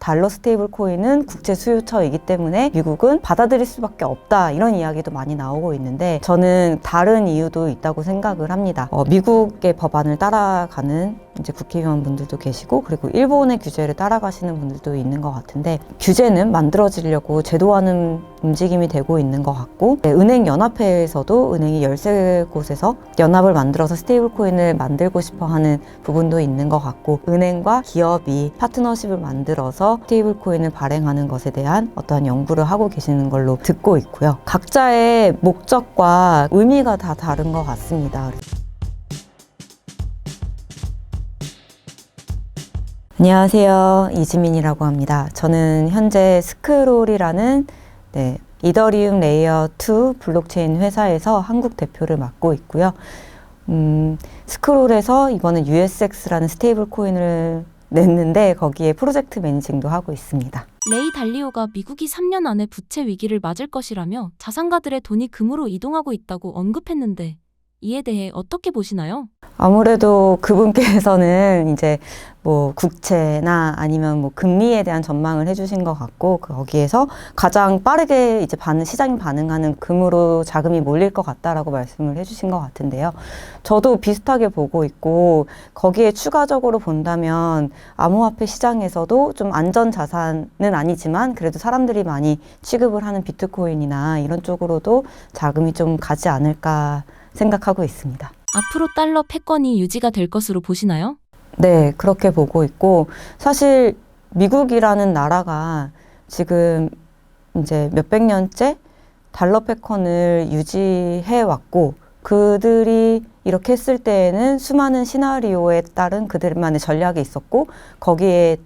달러 스테이블 코인은 국제 수요처이기 때문에 미국은 받아들일 수밖에 없다, 이런 이야기도 많이 나오고 있는데, 저는 다른 이유도 있다고 생각을 합니다. 미국의 법안을 따라가는 이제 국회의원분들도 계시고, 그리고 일본의 규제를 따라가시는 분들도 있는 것 같은데, 규제는 만들어지려고 제도화는 움직임이 되고 있는 것 같고, 은행연합회에서도 은행이 13곳에서 연합을 만들어서 스테이블 코인을 만들고 싶어 하는 부분도 있는 것 같고, 은행과 기업이 파트너십을 만들어서 스테이블 코인을 발행하는 것에 대한 어떠한 연구를 하고 계시는 걸로 듣고 있고요. 각자의 목적과 의미가 다 다른 것 같습니다. 안녕하세요, 이지민이라고 합니다. 저는 현재 스크롤이라는 이더리움 레이어 2 블록체인 회사에서 한국 대표를 맡고 있고요. 스크롤에서 이번에 USX라는 스테이블 코인을 냈는데, 거기에 프로젝트 매니징도 하고 있습니다. 레이 달리오가 미국이 3년 안에 부채 위기를 맞을 것이라며 자산가들의 돈이 금으로 이동하고 있다고 언급했는데, 이에 대해 어떻게 보시나요? 아무래도 그분께서는 이제 뭐 국채나 아니면 뭐 금리에 대한 전망을 해주신 것 같고, 거기에서 가장 빠르게 이제 시장이 반응하는 금으로 자금이 몰릴 것 같다라고 말씀을 해주신 것 같은데요. 저도 비슷하게 보고 있고, 거기에 추가적으로 본다면 암호화폐 시장에서도 좀 안전 자산은 아니지만 그래도 사람들이 많이 취급을 하는 비트코인이나 이런 쪽으로도 자금이 좀 가지 않을까 생각하고 있습니다. 앞으로 달러 패권이 유지가 될 것으로 보시나요? 네, 그렇게 보고 있고, 사실 미국이라는 나라가 지금 이제 몇백 년째 달러 패권을 유지해 왔고, 그들이 이렇게 했을 때에는 수많은 시나리오에 따른 그들만의 전략이 있었고, 거기에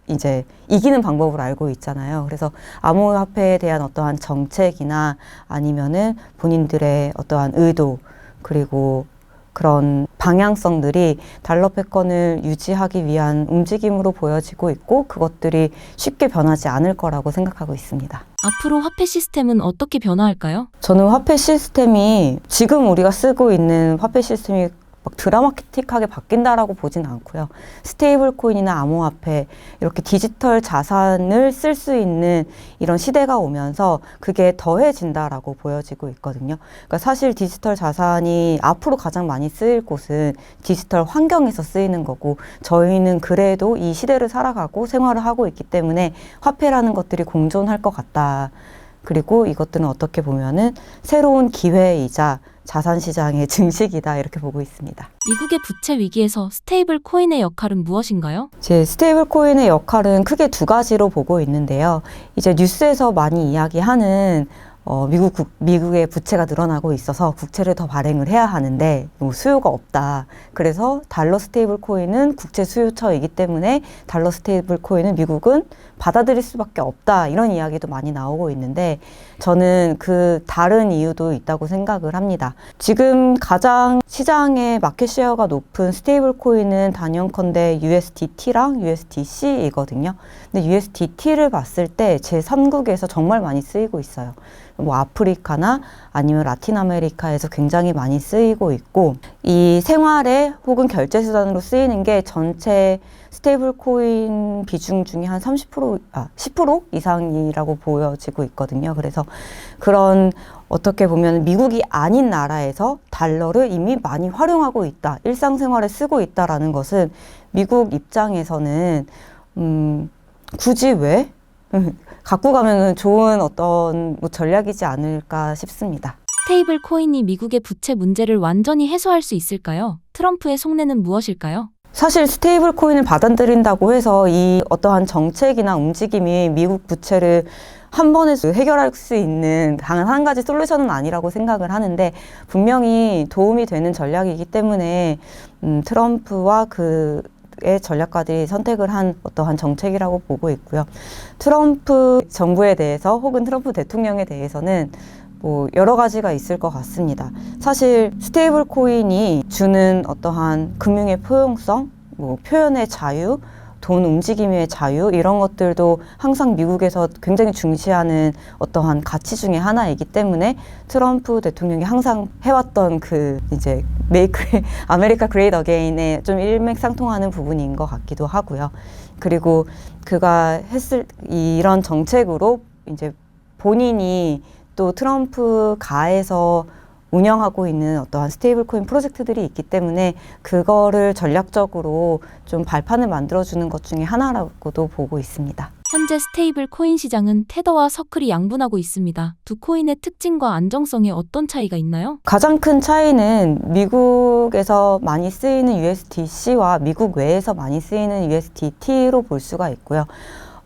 이제 이기는 방법을 알고 있잖아요. 그래서 암호화폐에 대한 어떠한 정책이나 아니면은 본인들의 어떠한 의도, 그리고 그런 방향성들이 달러 패권을 유지하기 위한 움직임으로 보여지고 있고, 그것들이 쉽게 변하지 않을 거라고 생각하고 있습니다. 앞으로 화폐 시스템은 어떻게 변화할까요? 저는 화폐 시스템이, 지금 우리가 쓰고 있는 화폐 시스템이 막 드라마틱하게 바뀐다라고 보진 않고요. 스테이블 코인이나 암호화폐, 이렇게 디지털 자산을 쓸 수 있는 이런 시대가 오면서 그게 더해진다라고 보여지고 있거든요. 그러니까 사실 디지털 자산이 앞으로 가장 많이 쓰일 곳은 디지털 환경에서 쓰이는 거고, 저희는 그래도 이 시대를 살아가고 생활을 하고 있기 때문에 화폐라는 것들이 공존할 것 같다. 그리고 이것들은 어떻게 보면은 새로운 기회이자 자산시장의 증식이다, 이렇게 보고 있습니다. 미국의 부채 위기에서 스테이블 코인의 역할은 무엇인가요? 제 스테이블 코인의 역할은 크게 두 가지로 보고 있는데요. 이제 뉴스에서 많이 이야기하는 미국의 부채가 늘어나고 있어서 국채를 더 발행을 해야 하는데 수요가 없다. 그래서 달러 스테이블 코인은 국제 수요처이기 때문에 달러 스테이블 코인은 미국은 받아들일 수밖에 없다, 이런 이야기도 많이 나오고 있는데, 저는 그 다른 이유도 있다고 생각을 합니다. 지금 가장 시장의 마켓 쉐어가 높은 스테이블 코인은 단연컨대 USDT랑 USDC이거든요. 근데 USDT를 봤을 때 제3국에서 정말 많이 쓰이고 있어요. 뭐 아프리카나 아니면 라틴 아메리카에서 굉장히 많이 쓰이고 있고, 이 생활에 혹은 결제 수단으로 쓰이는 게 전체 스테이블 코인 비중 중에 한 10% 이상이라고 보여지고 있거든요. 그래서 그런, 어떻게 보면 미국이 아닌 나라에서 달러를 이미 많이 활용하고 있다, 일상생활에 쓰고 있다라는 것은 미국 입장에서는 굳이 왜 갖고 가면은 좋은 어떤 전략이지 않을까 싶습니다. 스테이블 코인이 미국의 부채 문제를 완전히 해소할 수 있을까요? 트럼프의 속내는 무엇일까요? 사실 스테이블 코인을 받아들인다고 해서 이 어떠한 정책이나 움직임이 미국 부채를 한 번에 해결할 수 있는 단 한 가지 솔루션은 아니라고 생각을 하는데, 분명히 도움이 되는 전략이기 때문에 트럼프와 의 전략가들이 선택을 한 어떠한 정책이라고 보고 있고요. 트럼프 정부에 대해서 혹은 트럼프 대통령에 대해서는 뭐 여러 가지가 있을 것 같습니다. 사실 스테이블 코인이 주는 어떠한 금융의 포용성, 뭐 표현의 자유, 돈 움직임의 자유 이런 것들도 항상 미국에서 굉장히 중시하는 어떠한 가치 중에 하나이기 때문에 트럼프 대통령이 항상 해왔던 그 이제 메이크 아메리카 그레이트 어게인에 좀 일맥상통하는 부분인 것 같기도 하고요. 그리고 그가 했을 이런 정책으로 이제 본인이 또 트럼프 가에서 운영하고 있는 어떠한 스테이블 코인 프로젝트들이 있기 때문에 그거를 전략적으로 좀 발판을 만들어주는 것 중에 하나라고도 보고 있습니다. 현재 스테이블 코인 시장은 테더와 서클이 양분하고 있습니다. 두 코인의 특징과 안정성에 어떤 차이가 있나요? 가장 큰 차이는 미국에서 많이 쓰이는 USDC와 미국 외에서 많이 쓰이는 USDT로 볼 수가 있고요.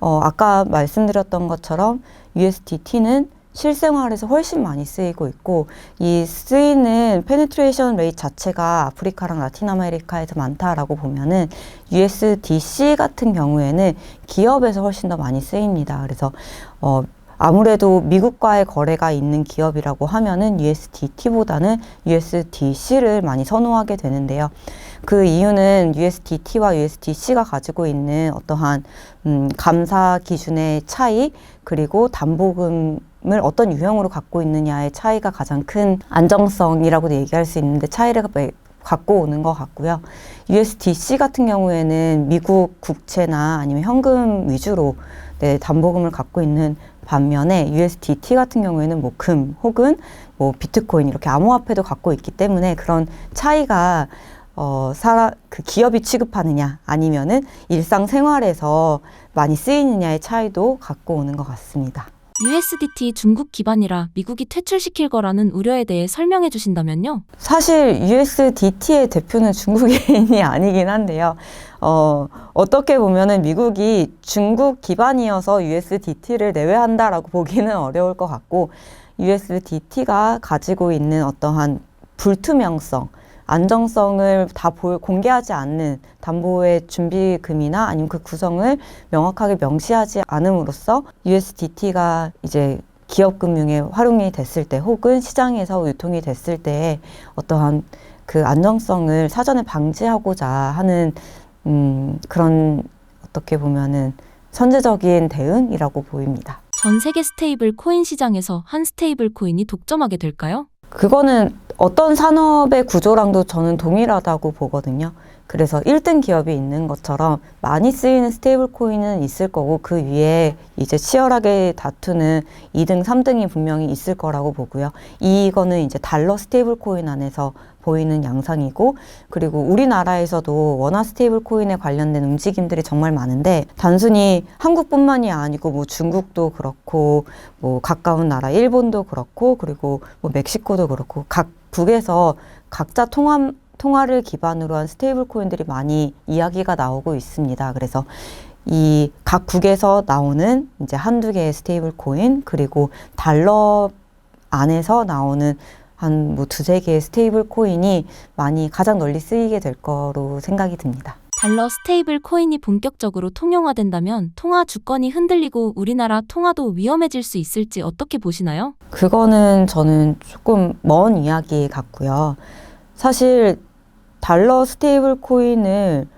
아까 말씀드렸던 것처럼 USDT는 실생활에서 훨씬 많이 쓰이고 있고 이 쓰이는 페네트레이션 레이트 자체가 아프리카랑 라틴 아메리카에서 많다라고 보면은 USDC 같은 경우에는 기업에서 훨씬 더 많이 쓰입니다. 그래서 아무래도 미국과의 거래가 있는 기업이라고 하면은 USDT보다는 USDC를 많이 선호하게 되는데요. 그 이유는 USDT와 USDC가 가지고 있는 어떠한 감사 기준의 차이 그리고 담보금을 어떤 유형으로 갖고 있느냐의 차이가 가장 큰 안정성이라고도 얘기할 수 있는데 차이를 갖고 오는 것 같고요. USDC 같은 경우에는 미국 국채나 아니면 현금 위주로 담보금을 갖고 있는 반면에 USDT 같은 경우에는 뭐 금 혹은 뭐 비트코인 이렇게 암호화폐도 갖고 있기 때문에 그런 차이가 그 기업이 취급하느냐 아니면은 일상생활에서 많이 쓰이느냐의 차이도 갖고 오는 것 같습니다. USDT 중국 기반이라 미국이 퇴출시킬 거라는 우려에 대해 설명해 주신다면요? 사실 USDT의 대표는 중국인이 아니긴 한데요. 어떻게 보면은 미국이 중국 기반이어서 USDT를 내외한다라고 보기는 어려울 것 같고 USDT가 가지고 있는 어떠한 불투명성, 안정성을 다 공개하지 않는 담보의 준비금이나 아니면 그 구성을 명확하게 명시하지 않음으로써 USDT가 이제 기업금융에 활용이 됐을 때 혹은 시장에서 유통이 됐을 때 어떠한 그 안정성을 사전에 방지하고자 하는 그런 어떻게 보면은 선제적인 대응이라고 보입니다. 전 세계 스테이블 코인 시장에서 한 스테이블 코인이 독점하게 될까요? 그거는 어떤 산업의 구조랑도 저는 동일하다고 보거든요. 그래서 1등 기업이 있는 것처럼 많이 쓰이는 스테이블 코인은 있을 거고 그 위에 이제 치열하게 다투는 2등, 3등이 분명히 있을 거라고 보고요. 이거는 이제 달러 스테이블 코인 안에서 보이는 양상이고 그리고 우리나라에서도 원화 스테이블 코인에 관련된 움직임들이 정말 많은데 단순히 한국뿐만이 아니고 뭐 중국도 그렇고 뭐 가까운 나라 일본도 그렇고 그리고 뭐 멕시코도 그렇고 각국에서 각자 통화를 기반으로 한 스테이블 코인들이 많이 이야기가 나오고 있습니다. 그래서 이 각국에서 나오는 이제 한두 개의 스테이블 코인 그리고 달러 안에서 나오는 한 뭐 두세 개의 스테이블 코인이 많이 가장 널리 쓰이게 될 거로 생각이 듭니다. 달러 스테이블 코인이 본격적으로 통용화된다면 통화 주권이 흔들리고 우리나라 통화도 위험해질 수 있을지 어떻게 보시나요? 그거는 저는 조금 먼 이야기 같고요. 사실 달러 스테이블 코인을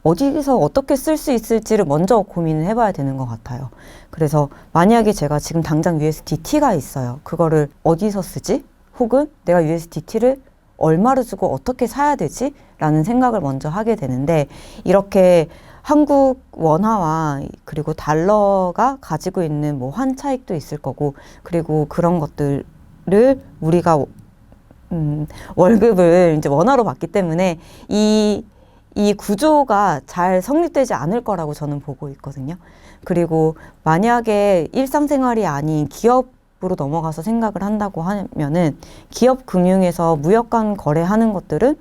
어디서 어떻게 쓸 수 있을지를 먼저 고민을 해봐야 되는 것 같아요. 그래서 만약에 제가 지금 당장 USDT가 있어요. 그거를 어디서 쓰지? 혹은 내가 USDT를 얼마를 주고 어떻게 사야 되지? 라는 생각을 먼저 하게 되는데 이렇게 한국 원화와 그리고 달러가 가지고 있는 뭐 환 차익도 있을 거고 그리고 그런 것들을 우리가 월급을 이제 원화로 받기 때문에 이 구조가 잘 성립되지 않을 거라고 저는 보고 있거든요. 그리고 만약에 일상생활이 아닌 기업으로 넘어가서 생각을 한다고 하면은 기업 금융에서 무역 간 거래하는 것들은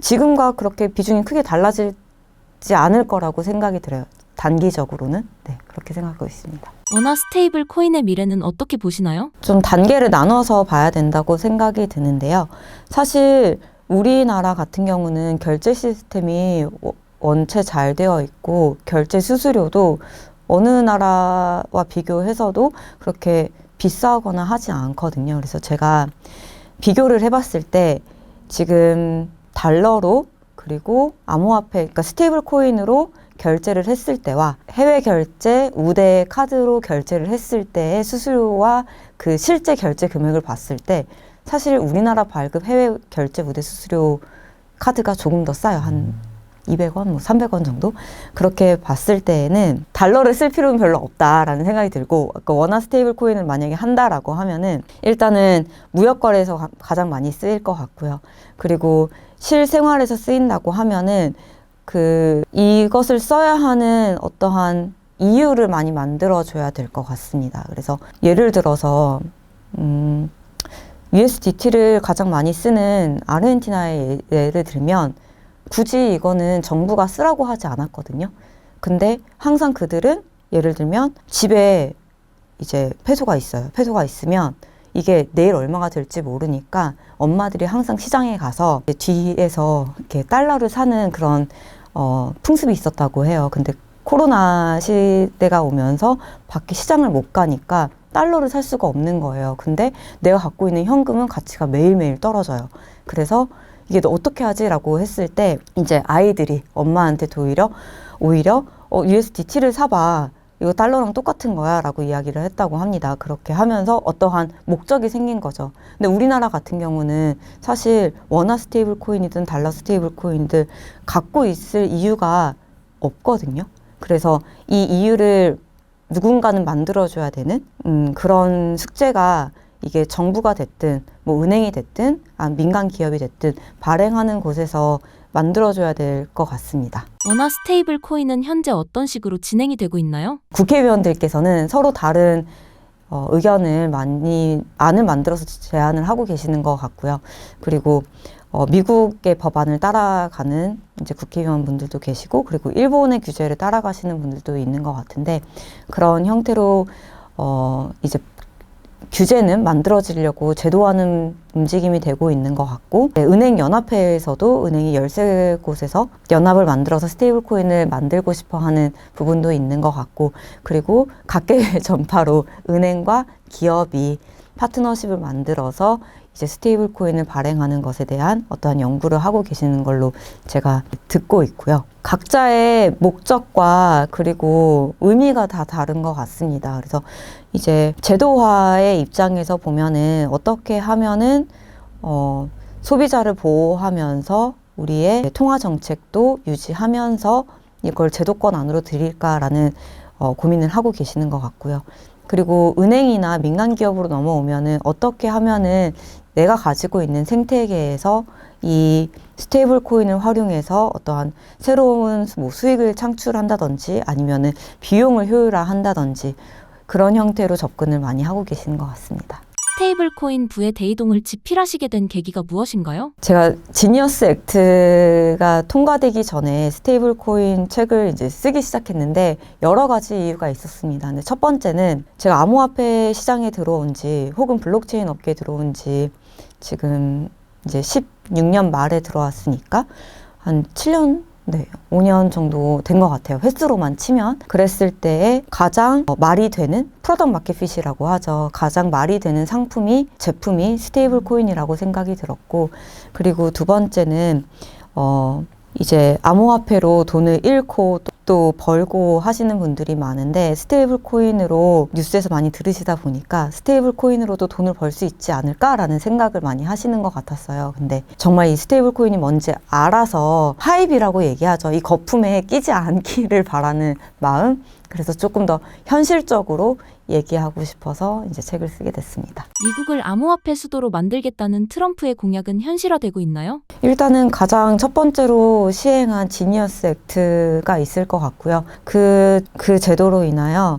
지금과 그렇게 비중이 크게 달라지지 않을 거라고 생각이 들어요. 단기적으로는. 네, 그렇게 생각하고 있습니다. 원화 스테이블 코인의 미래는 어떻게 보시나요? 좀 단계를 나눠서 봐야 된다고 생각이 드는데요. 사실 우리나라 같은 경우는 결제 시스템이 원체 잘 되어 있고 결제 수수료도 어느 나라와 비교해서도 그렇게 비싸거나 하지 않거든요. 그래서 제가 비교를 해봤을 때 지금 달러로 그리고 암호화폐, 그러니까 스테이블 코인으로 결제를 했을 때와 해외 결제, 우대 카드로 결제를 했을 때의 수수료와 그 실제 결제 금액을 봤을 때 사실 우리나라 발급 해외 결제 우대 수수료 카드가 조금 더 싸요. 한 200원, 뭐 300원 정도? 그렇게 봤을 때에는 달러를 쓸 필요는 별로 없다라는 생각이 들고, 원화 스테이블 코인을 만약에 한다라고 하면은 일단은 무역거래에서 가장 많이 쓰일 것 같고요. 그리고 실생활에서 쓰인다고 하면은 이것을 써야 하는 어떠한 이유를 많이 만들어줘야 될 것 같습니다. 그래서 예를 들어서, USDT를 가장 많이 쓰는 아르헨티나의 예를 들면 굳이 이거는 정부가 쓰라고 하지 않았거든요. 근데 항상 그들은 예를 들면 집에 이제 페소가 있어요. 페소가 있으면 이게 내일 얼마가 될지 모르니까 엄마들이 항상 시장에 가서 뒤에서 이렇게 달러를 사는 그런 풍습이 있었다고 해요. 근데 코로나 시대가 오면서 밖에 시장을 못 가니까 달러를 살 수가 없는 거예요. 근데 내가 갖고 있는 현금은 가치가 매일매일 떨어져요. 그래서 이게 너 어떻게 하지? 라고 했을 때 이제 아이들이 엄마한테 오히려 USDT를 사봐. 이거 달러랑 똑같은 거야 라고 이야기를 했다고 합니다. 그렇게 하면서 어떠한 목적이 생긴 거죠. 근데 우리나라 같은 경우는 사실 원화 스테이블 코인이든 달러 스테이블 코인들 갖고 있을 이유가 없거든요. 그래서 이 이유를 누군가는 만들어줘야 되는 그런 숙제가 이게 정부가 됐든 뭐 은행이 됐든 민간 기업이 됐든 발행하는 곳에서 만들어줘야 될 것 같습니다. 원화 스테이블 코인은 현재 어떤 식으로 진행이 되고 있나요? 국회의원들께서는 서로 다른 의견을 안을 만들어서 제안을 하고 계시는 것 같고요. 그리고 미국의 법안을 따라가는 이제 국회의원분들도 계시고, 그리고 일본의 규제를 따라가시는 분들도 있는 것 같은데, 그런 형태로 이제 규제는 만들어지려고 제도화하는 움직임이 되고 있는 것 같고, 은행연합회에서도 은행이 13곳에서 연합을 만들어서 스테이블 코인을 만들고 싶어 하는 부분도 있는 것 같고, 그리고 각계 전파로 은행과 기업이 파트너십을 만들어서 이제 스테이블 코인을 발행하는 것에 대한 어떠한 연구를 하고 계시는 걸로 제가 듣고 있고요. 각자의 목적과 그리고 의미가 다 다른 것 같습니다. 그래서 이제 제도화의 입장에서 보면은 어떻게 하면은 소비자를 보호하면서 우리의 통화 정책도 유지하면서 이걸 제도권 안으로 들일까라는 고민을 하고 계시는 것 같고요. 그리고 은행이나 민간 기업으로 넘어오면은 어떻게 하면은 내가 가지고 있는 생태계에서 이 스테이블 코인을 활용해서 어떠한 새로운 수익을 창출한다든지 아니면은 비용을 효율화한다든지 그런 형태로 접근을 많이 하고 계시는 것 같습니다. 스테이블 코인 부의 대이동을 집필하시게 된 계기가 무엇인가요? 제가 지니어스 액트가 통과되기 전에 스테이블 코인 책을 이제 쓰기 시작했는데 여러 가지 이유가 있었습니다. 근데 첫 번째는 제가 암호화폐 시장에 들어온 지 혹은 블록체인 업계에 들어온 지 지금 이제 16년 말에 들어왔으니까 한 7년, 5년 정도 된 것 같아요. 횟수로만 치면. 그랬을 때에 가장 말이 되는 프로덕트 마켓핏이라고 하죠. 가장 말이 되는 제품이 스테이블 코인이라고 생각이 들었고, 그리고 두 번째는 이제 암호화폐로 돈을 잃고 또 벌고 하시는 분들이 많은데 스테이블 코인으로 뉴스에서 많이 들으시다 보니까 스테이블 코인으로도 돈을 벌 수 있지 않을까라는 생각을 많이 하시는 것 같았어요. 근데 정말 이 스테이블 코인이 뭔지 알아서 하이브라고 얘기하죠. 이 거품에 끼지 않기를 바라는 마음. 그래서 조금 더 현실적으로 얘기하고 싶어서 이제 책을 쓰게 됐습니다. 미국을 암호화폐 수도로 만들겠다는 트럼프의 공약은 현실화되고 있나요? 일단은 가장 첫 번째로 시행한 지니어스 액트가 있을 것 같고요. 그 제도로 인하여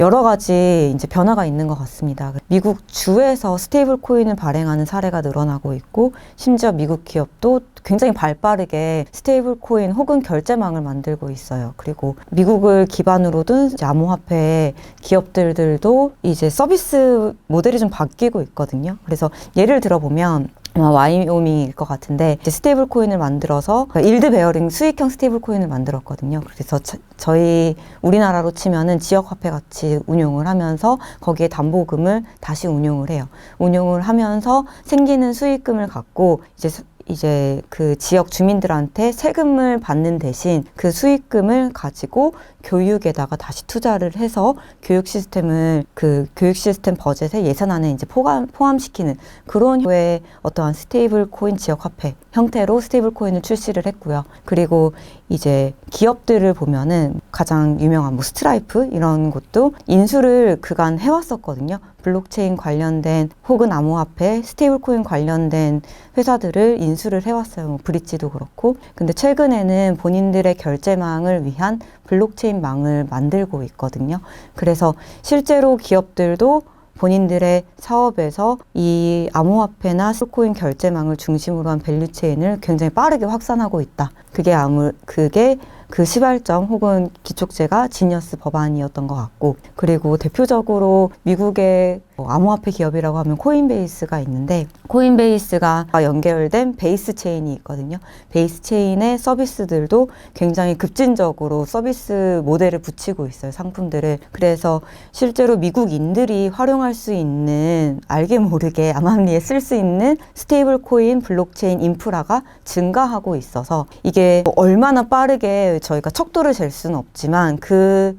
여러 가지 이제 변화가 있는 것 같습니다. 미국 주에서 스테이블 코인을 발행하는 사례가 늘어나고 있고, 심지어 미국 기업도 굉장히 발빠르게 스테이블 코인 혹은 결제망을 만들고 있어요. 그리고 미국을 기반으로 둔 암호화폐 기업들도 이제 서비스 모델이 좀 바뀌고 있거든요. 그래서 예를 들어보면 와이오밍일 것 같은데 이제 스테이블 코인을 만들어서 일드 베어링 수익형 스테이블 코인을 만들었거든요. 그래서 저희 우리나라로 치면은 지역 화폐 같이 운용을 하면서 거기에 담보금을 다시 운용을 해요. 운용을 하면서 생기는 수익금을 갖고 이제 이제 그 지역 주민들한테 세금을 받는 대신 그 수익금을 가지고 교육에다가 다시 투자를 해서 교육 시스템을 그 교육 시스템 버젯에 예산안에 이제 포함시키는 그런 류의 어떠한 스테이블 코인 지역 화폐 형태로 스테이블 코인을 출시를 했고요. 그리고 이제 기업들을 보면은 가장 유명한 뭐 스트라이프 이런 것도 인수를 그간 해왔었거든요. 블록체인 관련된 혹은 암호화폐, 스테이블 코인 관련된 회사들을 인수를 해왔어요. 뭐 브릿지도 그렇고. 근데 최근에는 본인들의 결제망을 위한 블록체인망을 만들고 있거든요. 그래서 실제로 기업들도 본인들의 사업에서 이 암호화폐나 스테이블코인 결제망을 중심으로 한 밸류체인을 굉장히 빠르게 확산하고 있다. 그게 그 시발점 혹은 기촉제가 지니어스 법안이었던 것 같고, 그리고 대표적으로 미국의 암호화폐 기업이라고 하면 코인베이스가 있는데, 코인베이스가 연결된 베이스 체인이 있거든요. 베이스 체인의 서비스들도 굉장히 급진적으로 서비스 모델을 붙이고 있어요, 상품들을. 그래서 실제로 미국인들이 활용할 수 있는, 알게 모르게 암암리에 쓸 수 있는 스테이블 코인 블록체인 인프라가 증가하고 있어서, 이게 얼마나 빠르게 저희가 척도를 잴 수는 없지만 그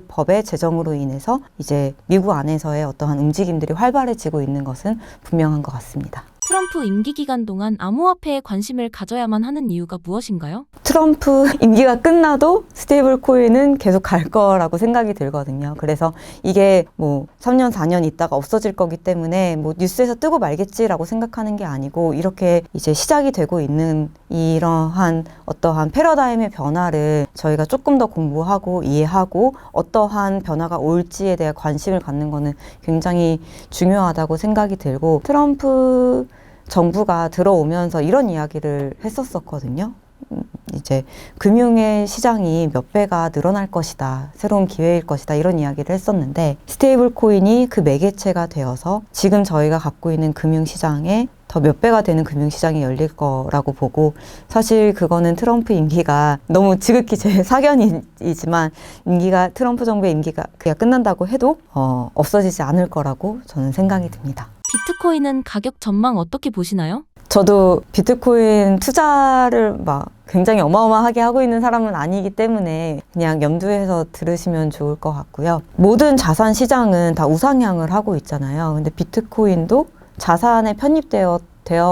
법의 제정으로 인해서 이제 미국 안에서의 어떠한 움직임들이 활발해지고 있는 것은 분명한 것 같습니다. 트럼프 임기 기간 동안 암호화폐에 관심을 가져야만 하는 이유가 무엇인가요? 트럼프 임기가 끝나도 스테이블 코인은 계속 갈 거라고 생각이 들거든요. 그래서 이게 뭐 3년, 4년 있다가 없어질 거기 때문에 뭐 뉴스에서 뜨고 말겠지라고 생각하는 게 아니고, 이렇게 이제 시작이 되고 있는 이러한 어떠한 패러다임의 변화를 저희가 조금 더 공부하고 이해하고 어떠한 변화가 올지에 대해 관심을 갖는 거는 굉장히 중요하다고 생각이 들고, 트럼프 정부가 들어오면서 이런 이야기를 했었거든요. 이제 금융의 시장이 몇 배가 늘어날 것이다, 새로운 기회일 것이다, 이런 이야기를 했었는데, 스테이블 코인이 그 매개체가 되어서 지금 저희가 갖고 있는 금융시장에 더 몇 배가 되는 금융시장이 열릴 거라고 보고, 사실 그거는 트럼프 임기가 너무 지극히 제 사견이지만 트럼프 정부의 임기가 그냥 끝난다고 해도 없어지지 않을 거라고 저는 생각이 듭니다. 비트코인은 가격 전망 어떻게 보시나요? 저도 비트코인 투자를 막 굉장히 어마어마하게 하고 있는 사람은 아니기 때문에 그냥 염두에서 들으시면 좋을 것 같고요. 모든 자산 시장은 다 우상향을 하고 있잖아요. 근데 비트코인도 자산에 편입되어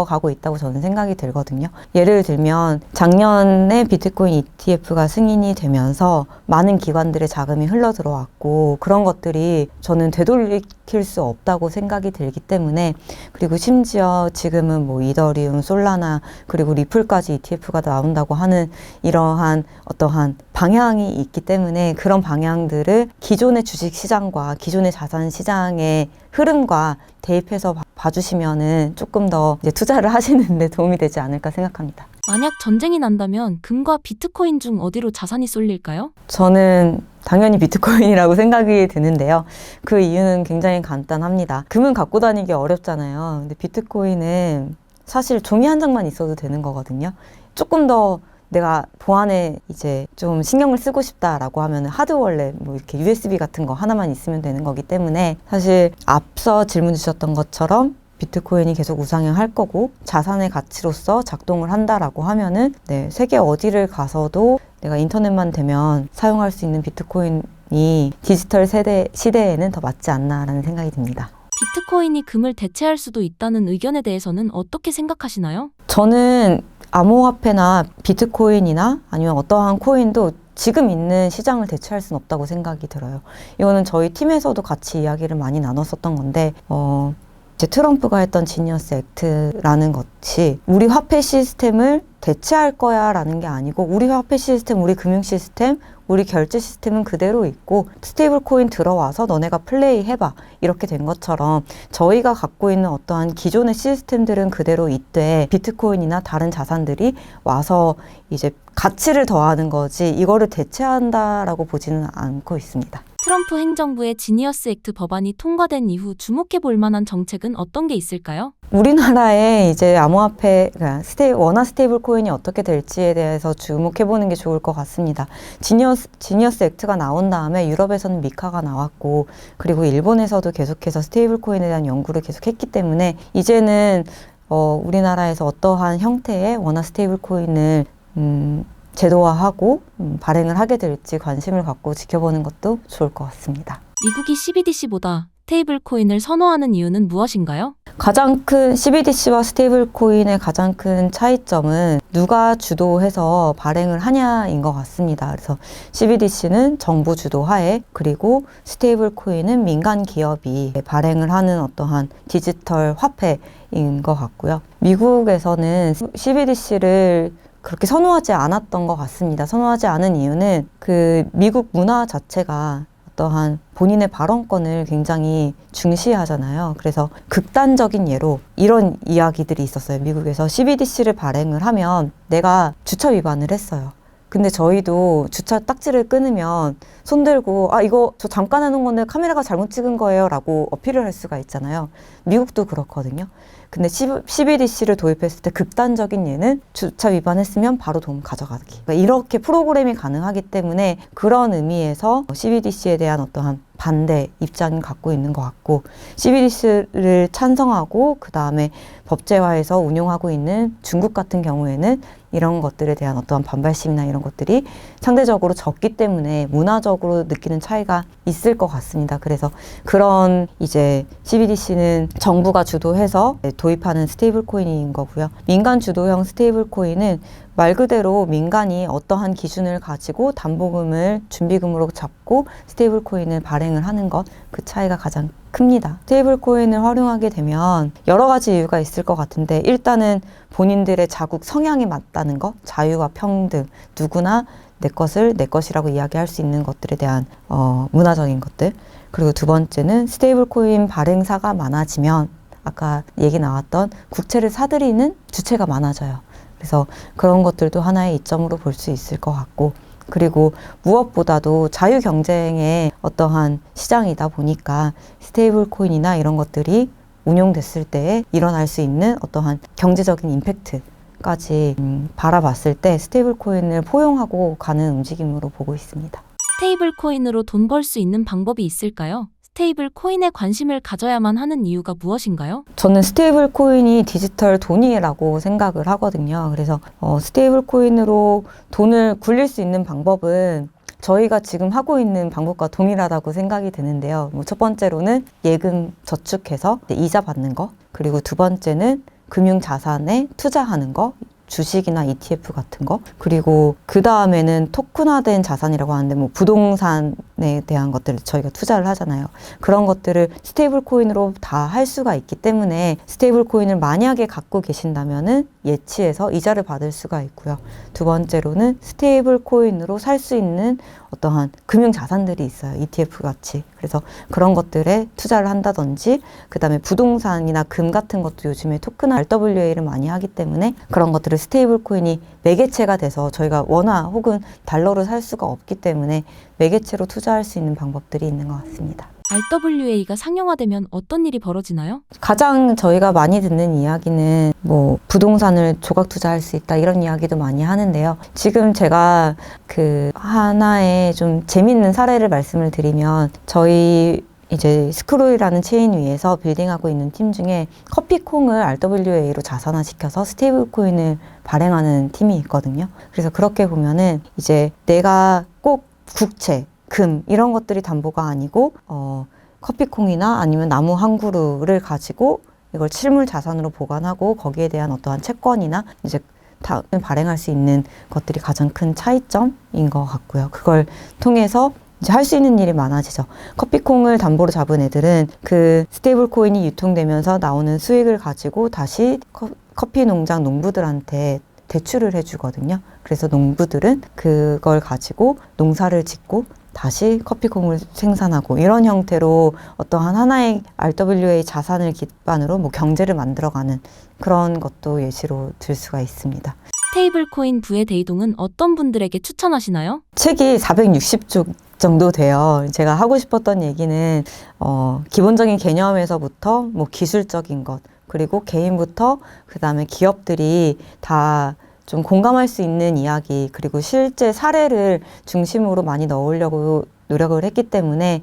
가고 있다고 저는 생각이 들거든요. 예를 들면 작년에 비트코인 ETF가 승인이 되면서 많은 기관들의 자금이 흘러 들어왔고, 그런 것들이 저는 되돌릴 수 없다고 생각이 들기 때문에, 그리고 심지어 지금은 뭐 이더리움, 솔라나 그리고 리플까지 ETF가 나온다고 하는 이러한 어떠한 방향이 있기 때문에, 그런 방향들을 기존의 주식 시장과 기존의 자산 시장의 흐름과 대입해서 봐주시면은 조금 더 이제 투자를 하시는데 도움이 되지 않을까 생각합니다. 만약 전쟁이 난다면 금과 비트코인 중 어디로 자산이 쏠릴까요? 저는 당연히 비트코인이라고 생각이 드는데요. 그 이유는 굉장히 간단합니다. 금은 갖고 다니기 어렵잖아요. 근데 비트코인은 사실 종이 한 장만 있어도 되는 거거든요. 조금 더 내가 보안에 이제 좀 신경을 쓰고 싶다라고 하면 하드월렛 뭐 이렇게 USB 같은 거 하나만 있으면 되는 거기 때문에, 사실 앞서 질문 주셨던 것처럼 비트코인이 계속 우상향할 거고 자산의 가치로서 작동을 한다라고 하면은 세계 어디를 가서도 내가 인터넷만 되면 사용할 수 있는 비트코인이 디지털 시대에는 더 맞지 않나라는 생각이 듭니다. 비트코인이 금을 대체할 수도 있다는 의견에 대해서는 어떻게 생각하시나요? 저는 암호화폐나 비트코인이나 아니면 어떠한 코인도 지금 있는 시장을 대체할 수는 없다고 생각이 들어요. 이거는 저희 팀에서도 같이 이야기를 많이 나눴었던 건데, 이제 트럼프가 했던 지니어스 액트라는 것이 우리 화폐 시스템을 대체할 거야 라는 게 아니고, 우리 화폐 시스템, 우리 금융 시스템, 우리 결제 시스템은 그대로 있고 스테이블 코인 들어와서 너네가 플레이 해봐, 이렇게 된 것처럼 저희가 갖고 있는 어떠한 기존의 시스템들은 그대로 있되 비트코인이나 다른 자산들이 와서 이제 가치를 더하는 거지 이거를 대체한다라고 보지는 않고 있습니다. 트럼프 행정부의 지니어스 액트 법안이 통과된 이후 주목해 볼 만한 정책은 어떤 게 있을까요? 우리나라에 이제 암호화폐, 원화 스테이블 코인이 어떻게 될지에 대해서 주목해 보는 게 좋을 것 같습니다. 지니어스 액트가 나온 다음에 유럽에서는 미카가 나왔고, 그리고 일본에서도 계속해서 스테이블 코인에 대한 연구를 계속했기 때문에 이제는 우리나라에서 어떠한 형태의 원화 스테이블 코인을 제도화하고 발행을 하게 될지 관심을 갖고 지켜보는 것도 좋을 것 같습니다. 미국이 CBDC보다 스테이블 코인을 선호하는 이유는 무엇인가요? 가장 큰 CBDC와 스테이블 코인의 가장 큰 차이점은 누가 주도해서 발행을 하냐인 것 같습니다. 그래서 CBDC는 정부 주도하에, 그리고 스테이블 코인은 민간 기업이 발행을 하는 어떠한 디지털 화폐인 것 같고요. 미국에서는 CBDC를 그렇게 선호하지 않았던 것 같습니다. 선호하지 않은 이유는 그 미국 문화 자체가 어떠한 본인의 발언권을 굉장히 중시하잖아요. 그래서 극단적인 예로 이런 이야기들이 있었어요. 미국에서 CBDC를 발행을 하면 내가 주차 위반을 했어요. 근데 저희도 주차 딱지를 끊으면 손들고 이거 저 잠깐 해놓은 건데 카메라가 잘못 찍은 거예요 라고 어필을 할 수가 있잖아요. 미국도 그렇거든요. 근데 CBDC를 도입했을 때 극단적인 예는 주차 위반했으면 바로 돈 가져가기. 그러니까 이렇게 프로그램이 가능하기 때문에 그런 의미에서 CBDC에 대한 어떠한 반대 입장을 갖고 있는 것 같고, CBDC를 찬성하고 그 다음에 법제화해서 운용하고 있는 중국 같은 경우에는 이런 것들에 대한 어떠한 반발심이나 이런 것들이 상대적으로 적기 때문에 문화적으로 느끼는 차이가 있을 것 같습니다. 그래서 그런 이제 CBDC는 정부가 주도해서 도입하는 스테이블 코인인 거고요. 민간 주도형 스테이블 코인은 말 그대로 민간이 어떠한 기준을 가지고 담보금을 준비금으로 잡고 스테이블 코인을 발행을 하는 것, 그 차이가 가장 큽니다. 스테이블 코인을 활용하게 되면 여러 가지 이유가 있을 것 같은데, 일단은 본인들의 자국 성향에 맞다는 것, 자유와 평등, 누구나 내 것을 내 것이라고 이야기할 수 있는 것들에 대한 문화적인 것들. 그리고 두 번째는 스테이블 코인 발행사가 많아지면 아까 얘기 나왔던 국채를 사들이는 주체가 많아져요. 그래서 그런 것들도 하나의 이점으로 볼 수 있을 것 같고, 그리고 무엇보다도 자유 경쟁의 어떠한 시장이다 보니까 스테이블 코인이나 이런 것들이 운용됐을 때 일어날 수 있는 어떠한 경제적인 임팩트까지 바라봤을 때 스테이블 코인을 포용하고 가는 움직임으로 보고 있습니다. 스테이블 코인으로 돈 벌 수 있는 방법이 있을까요? 스테이블 코인에 관심을 가져야만 하는 이유가 무엇인가요? 저는 스테이블 코인이 디지털 돈이라고 생각을 하거든요. 그래서 스테이블 코인으로 돈을 굴릴 수 있는 방법은 저희가 지금 하고 있는 방법과 동일하다고 생각이 드는데요. 첫 번째로는 예금 저축해서 이자 받는 거, 그리고 두 번째는 금융 자산에 투자하는 거, 주식이나 ETF 같은 거, 그리고 그 다음에는 토큰화된 자산이라고 하는데 부동산에 대한 것들을 저희가 투자를 하잖아요. 그런 것들을 스테이블 코인으로 다 할 수가 있기 때문에 스테이블 코인을 만약에 갖고 계신다면은 예치해서 이자를 받을 수가 있고요. 두 번째로는 스테이블 코인으로 살 수 있는 어떠한 금융 자산들이 있어요. ETF 같이. 그래서 그런 것들에 투자를 한다든지, 그 다음에 부동산이나 금 같은 것도 요즘에 토큰 RWA를 많이 하기 때문에 그런 것들을 스테이블 코인이 매개체가 돼서 저희가 원화 혹은 달러로 살 수가 없기 때문에 매개체로 투자할 수 있는 방법들이 있는 것 같습니다. RWA가 상용화되면 어떤 일이 벌어지나요? 가장 저희가 많이 듣는 이야기는 부동산을 조각 투자할 수 있다, 이런 이야기도 많이 하는데요. 지금 제가 그 하나의 좀 재밌는 사례를 말씀을 드리면, 저희 이제 스크롤이라는 체인 위에서 빌딩하고 있는 팀 중에 커피콩을 RWA로 자산화시켜서 스테이블 코인을 발행하는 팀이 있거든요. 그래서 그렇게 보면은 이제 내가 꼭 국채, 금 이런 것들이 담보가 아니고 커피콩이나 아니면 나무 한 그루를 가지고 이걸 실물 자산으로 보관하고 거기에 대한 어떠한 채권이나 이제 다 발행할 수 있는 것들이 가장 큰 차이점인 것 같고요. 그걸 통해서 이제 할 수 있는 일이 많아지죠. 커피콩을 담보로 잡은 애들은 그 스테이블 코인이 유통되면서 나오는 수익을 가지고 다시 커피 농장 농부들한테 대출을 해주거든요. 그래서 농부들은 그걸 가지고 농사를 짓고 다시 커피콩을 생산하고, 이런 형태로 어떠한 하나의 RWA 자산을 기반으로 경제를 만들어가는 그런 것도 예시로 들 수가 있습니다. 스테이블 코인 부의 대이동은 어떤 분들에게 추천하시나요? 책이 460쪽 정도 돼요. 제가 하고 싶었던 얘기는 기본적인 개념에서부터 기술적인 것, 그리고 개인부터 그 다음에 기업들이 다 좀 공감할 수 있는 이야기, 그리고 실제 사례를 중심으로 많이 넣으려고 노력을 했기 때문에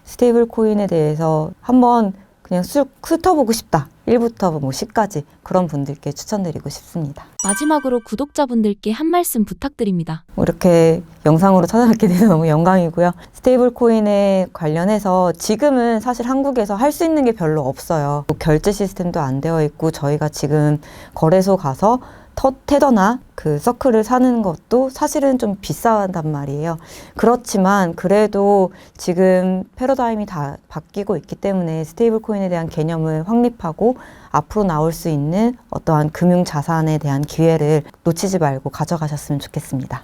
스테이블 코인에 대해서 한번 그냥 쑥 훑어보고 싶다. 1부터 뭐 10까지 그런 분들께 추천드리고 싶습니다. 마지막으로 구독자분들께 한 말씀 부탁드립니다. 이렇게 영상으로 찾아뵙게 돼서 너무 영광이고요. 스테이블 코인에 관련해서 지금은 사실 한국에서 할 수 있는 게 별로 없어요. 결제 시스템도 안 되어 있고 저희가 지금 거래소 가서 테더나 그 서클을 사는 것도 사실은 좀 비싸단 말이에요. 그렇지만 그래도 지금 패러다임이 다 바뀌고 있기 때문에 스테이블 코인에 대한 개념을 확립하고 앞으로 나올 수 있는 어떠한 금융 자산에 대한 기회를 놓치지 말고 가져가셨으면 좋겠습니다.